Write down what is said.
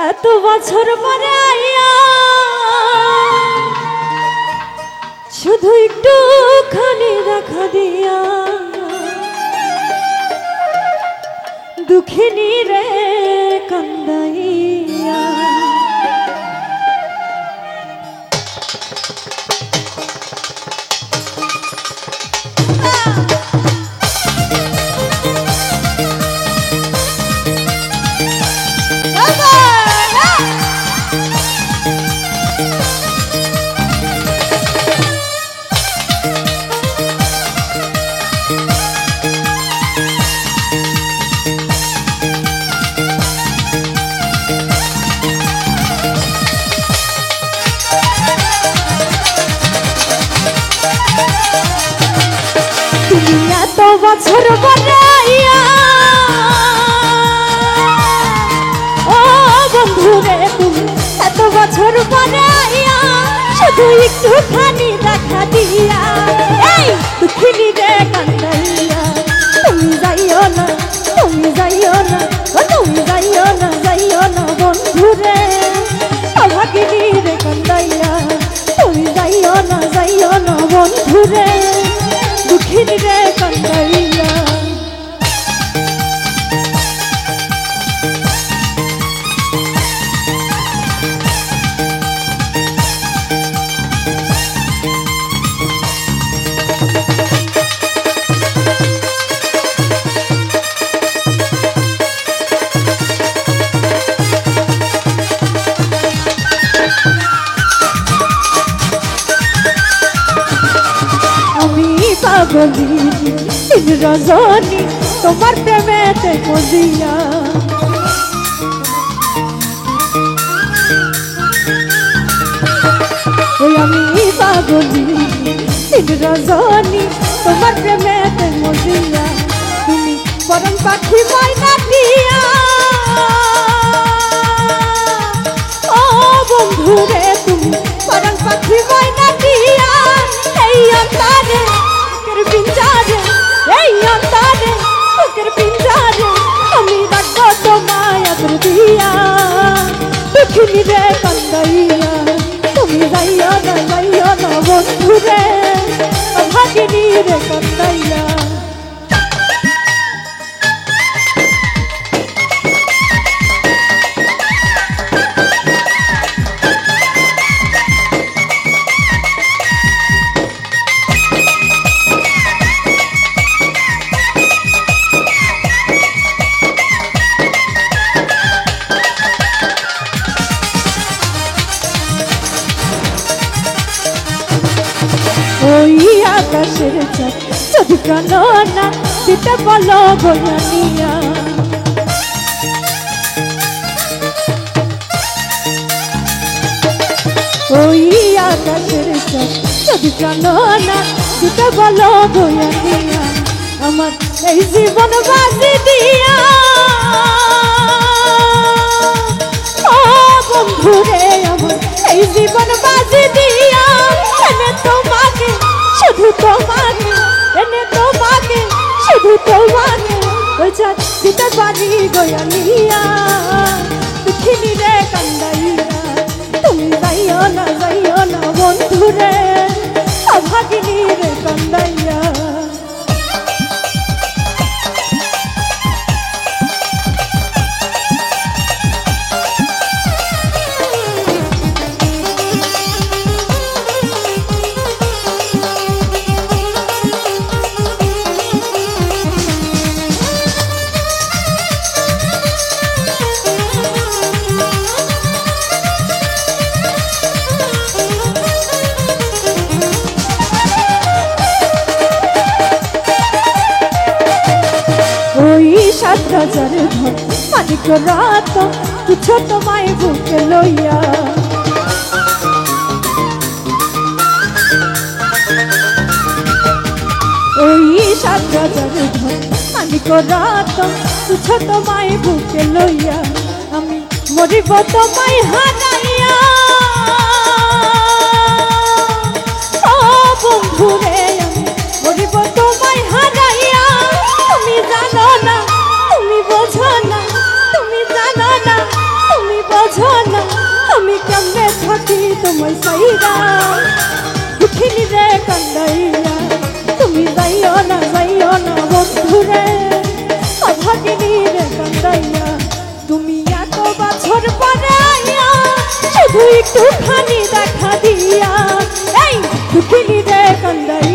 এত বছর পরে আইয়া শুধু একটু খানি দেখা দিয়া দুঃখিনী রে কান্দাইয়া এত বছর পরে আইয়া ও বন্ধুরে তুমি এত বছর পরে আইয়া শুধু একটু খানি দেখা দিয়া এই দুঃখিনী রে কান্দাইয়া তুমি যাইও না তুমি যাইও না তুমি যাইও না বন্ধুরে অভাগিনী রে কান্দাইয়া তুমি যাইও না বন্ধুরে দুঃখিনী রে কান্দাইয়া পাগলি দিন রজনী তোমার প্রেমেতে মজিয়া ওই আমি পাগলি দিন রজনী তোমার প্রেমেতে মজিয়া তুমি পরম পাখি ময়না দিয়া ও বন্ধুরে তুমি পরম পাখি ময়না দিয়া এই অন্তরে পিঞ্জারে এই অন্তরে বুকের পিঞ্জারে আমি রাখবো তোমায় আদর দিয়া দুঃখিনী রে কান্দাইয়া তুমি যাইও না বন্ধুরে অভাগিনী রে কান্দাইয়া ওই আকাশের চাঁদ যদি কাননা দিতে বলো বয়ানিয়া ওই আকাশের চাঁদ যদি কাননা দিতে বলো বয়ানিয়া আমার এই জীবন বাজি দিয়া ও বন্ধুরে আমার এই জীবন বাজি দিয়া তোমাকে শুধু তোমাকে এনে তোমাকে শুধু তোমাকে ওই চাঁদ দিতে পারি গয়ালিয়া দুঃখিনী রে কান্দাইয়া তুমি যাইও না বন্ধুরে অভাগিনী রে কান্দাইয়া সাত রাজার ধন মানিক রাত কিছু তোমায় বুকে লইয়া ওই সাত রাজার ধন মানিক রাত কিছু তোমায় বুকে লইয়া আমি মরিব তোমায় হারাইয়া ও বন্ধুরে আমি মরিব তোমায় হারাইয়া তুমি জানো না তুমি বোঝো না তুমি জানো না তুমি বোঝো সাইরা দুঃখিনী রে কান্দাইয়া তুমি যাইও না বন্ধুরে অভাগিনী রে কান্দাইয়া তুমি এত বছর পরে আইয়া শুধু একটুখানি দেখা দিয়া এই দুঃখিনী রে কান্দাইয়া